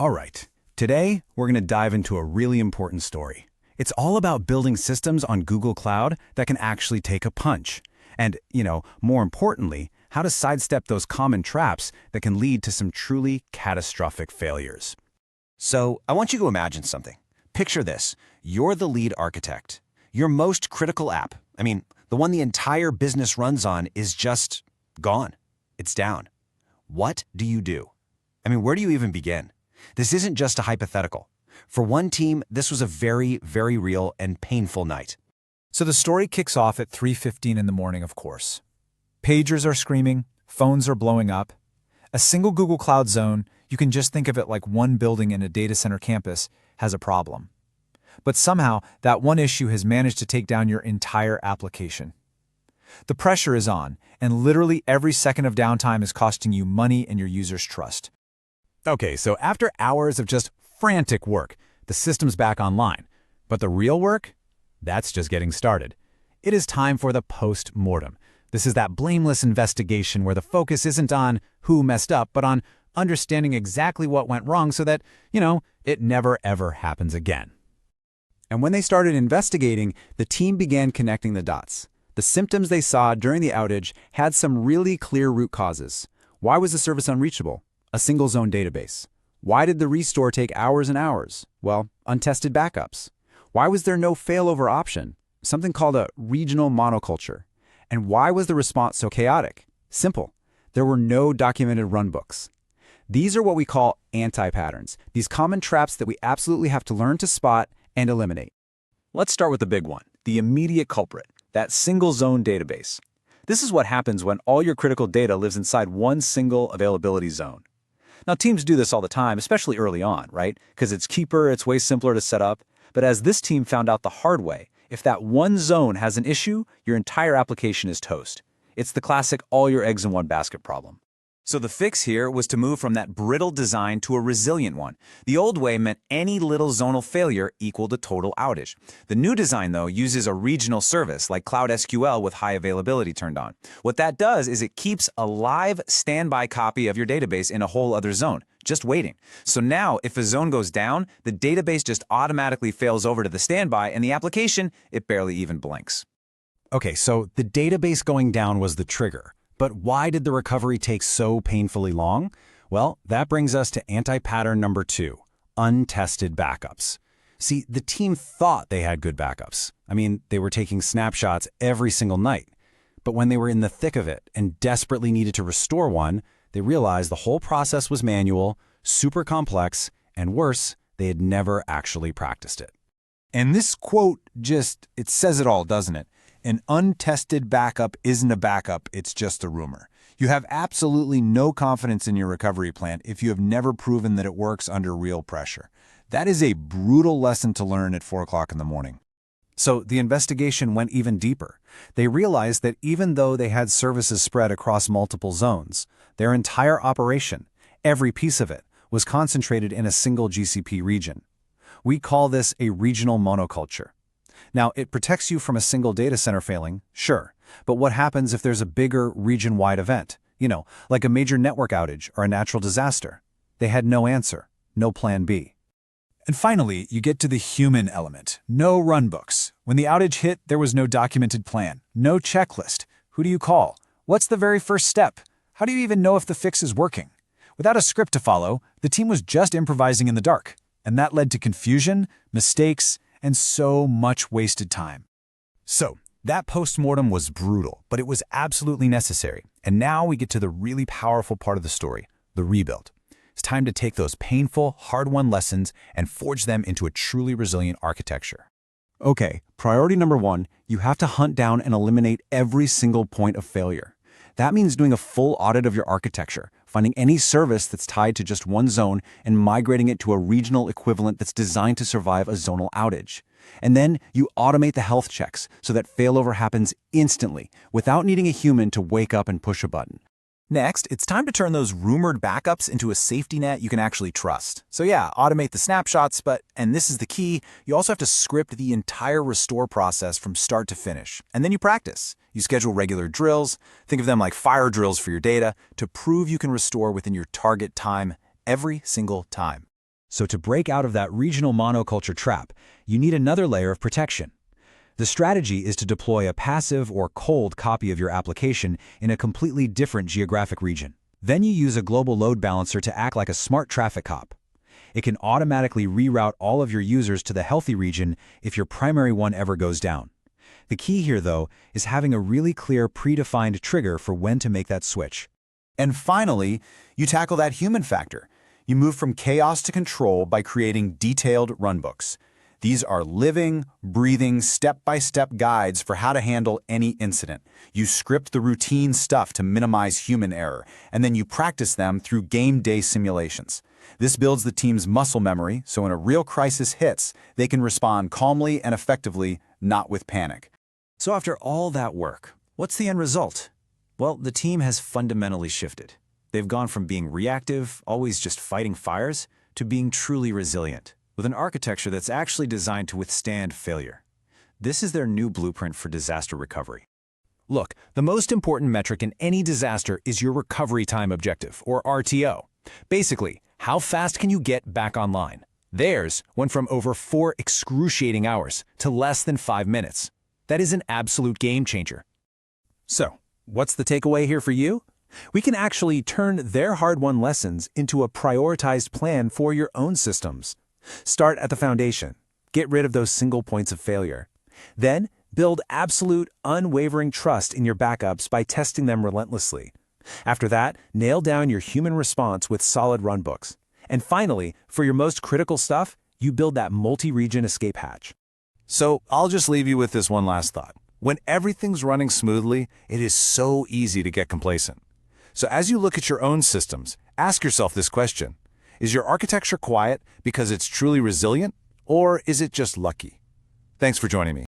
All right, today we're going to dive into a really important story. It's all about building systems on Google Cloud that can actually take a punch. And, more importantly, how to sidestep those common traps that can lead to some truly catastrophic failures. So, I want you to imagine something. Picture this. You're the lead architect. Your most critical app, the one the entire business runs on, is just gone. It's down. What do you do? Where do you even begin? This isn't just a hypothetical. For one team, this was a very, very real and painful night. So the story kicks off at 3:15 in the morning, of course. Pagers are screaming, phones are blowing up. A single Google Cloud zone, you can just think of it like one building in a data center campus, has a problem. But somehow, that one issue has managed to take down your entire application. The pressure is on, and literally every second of downtime is costing you money and your users' trust. Okay, so after hours of just frantic work, the system's back online. But the real work? That's just getting started. It is time for the post-mortem. This is that blameless investigation where the focus isn't on who messed up, but on understanding exactly what went wrong so that, it never ever happens again. And when they started investigating, the team began connecting the dots. The symptoms they saw during the outage had some really clear root causes. Why was the service unreachable? A single zone database. Why did the restore take hours and hours? Well, untested backups. Why was there no failover option? Something called a regional monoculture. And why was the response so chaotic? Simple. There were no documented runbooks. These are what we call anti-patterns, these common traps that we absolutely have to learn to spot and eliminate. Let's start with the big one, the immediate culprit, that single zone database. This is what happens when all your critical data lives inside one single availability zone. Now, teams do this all the time, especially early on, right? Because it's cheaper, it's way simpler to set up. But as this team found out the hard way, if that one zone has an issue, your entire application is toast. It's the classic all your eggs in one basket problem. So the fix here was to move from that brittle design to a resilient one. The old way meant any little zonal failure equaled a total outage. The new design, though, uses a regional service like Cloud SQL with high availability turned on. What that does is it keeps a live standby copy of your database in a whole other zone, just waiting. So now, if a zone goes down, the database just automatically fails over to the standby, and the application, it barely even blinks. Okay, so the database going down was the trigger. But why did the recovery take so painfully long? Well, that brings us to anti-pattern number 2, untested backups. See, the team thought they had good backups. They were taking snapshots every single night. But when they were in the thick of it and desperately needed to restore one, they realized the whole process was manual, super complex, and worse, they had never actually practiced it. And this quote it says it all, doesn't it? An untested backup isn't a backup, it's just a rumor. You have absolutely no confidence in your recovery plan if you have never proven that it works under real pressure. That is a brutal lesson to learn at 4 o'clock in the morning. So the investigation went even deeper. They realized that even though they had services spread across multiple zones, their entire operation, every piece of it, was concentrated in a single GCP region. We call this a regional monoculture. Now, it protects you from a single data center failing, sure, but what happens if there's a bigger region-wide event? Like a major network outage or a natural disaster? They had no answer, no plan B. And finally, you get to the human element. No runbooks. When the outage hit, there was no documented plan, no checklist. Who do you call? What's the very first step? How do you even know if the fix is working? Without a script to follow, the team was just improvising in the dark, and that led to confusion, mistakes, and so much wasted time. So, that postmortem was brutal, but it was absolutely necessary. And now we get to the really powerful part of the story, the rebuild. It's time to take those painful, hard-won lessons and forge them into a truly resilient architecture. Okay, priority number 1, you have to hunt down and eliminate every single point of failure. That means doing a full audit of your architecture, finding any service that's tied to just one zone and migrating it to a regional equivalent that's designed to survive a zonal outage. And then you automate the health checks so that failover happens instantly without needing a human to wake up and push a button. Next, it's time to turn those rumored backups into a safety net you can actually trust. So yeah, automate the snapshots, and this is the key, you also have to script the entire restore process from start to finish. And then you practice. You schedule regular drills, think of them like fire drills for your data, to prove you can restore within your target time every single time. So to break out of that regional monoculture trap, you need another layer of protection. The strategy is to deploy a passive or cold copy of your application in a completely different geographic region. Then you use a global load balancer to act like a smart traffic cop. It can automatically reroute all of your users to the healthy region if your primary one ever goes down. The key here, though, is having a really clear predefined trigger for when to make that switch. And finally, you tackle that human factor. You move from chaos to control by creating detailed runbooks. These are living, breathing, step-by-step guides for how to handle any incident. You script the routine stuff to minimize human error, and then you practice them through game day simulations. This builds the team's muscle memory, so when a real crisis hits, they can respond calmly and effectively, not with panic. So after all that work, what's the end result? Well, the team has fundamentally shifted. They've gone from being reactive, always just fighting fires, to being truly resilient, with an architecture that's actually designed to withstand failure. This is their new blueprint for disaster recovery. Look, the most important metric in any disaster is your recovery time objective, or RTO. Basically, how fast can you get back online? Theirs went from over 4 excruciating hours to less than 5 minutes. That is an absolute game changer. So, what's the takeaway here for you? We can actually turn their hard-won lessons into a prioritized plan for your own systems. Start at the foundation. Get rid of those single points of failure. Then, build absolute, unwavering trust in your backups by testing them relentlessly. After that, nail down your human response with solid runbooks. And finally, for your most critical stuff, you build that multi-region escape hatch. So I'll just leave you with this one last thought. When everything's running smoothly, it is so easy to get complacent. So as you look at your own systems, ask yourself this question. Is your architecture quiet because it's truly resilient, or is it just lucky? Thanks for joining me.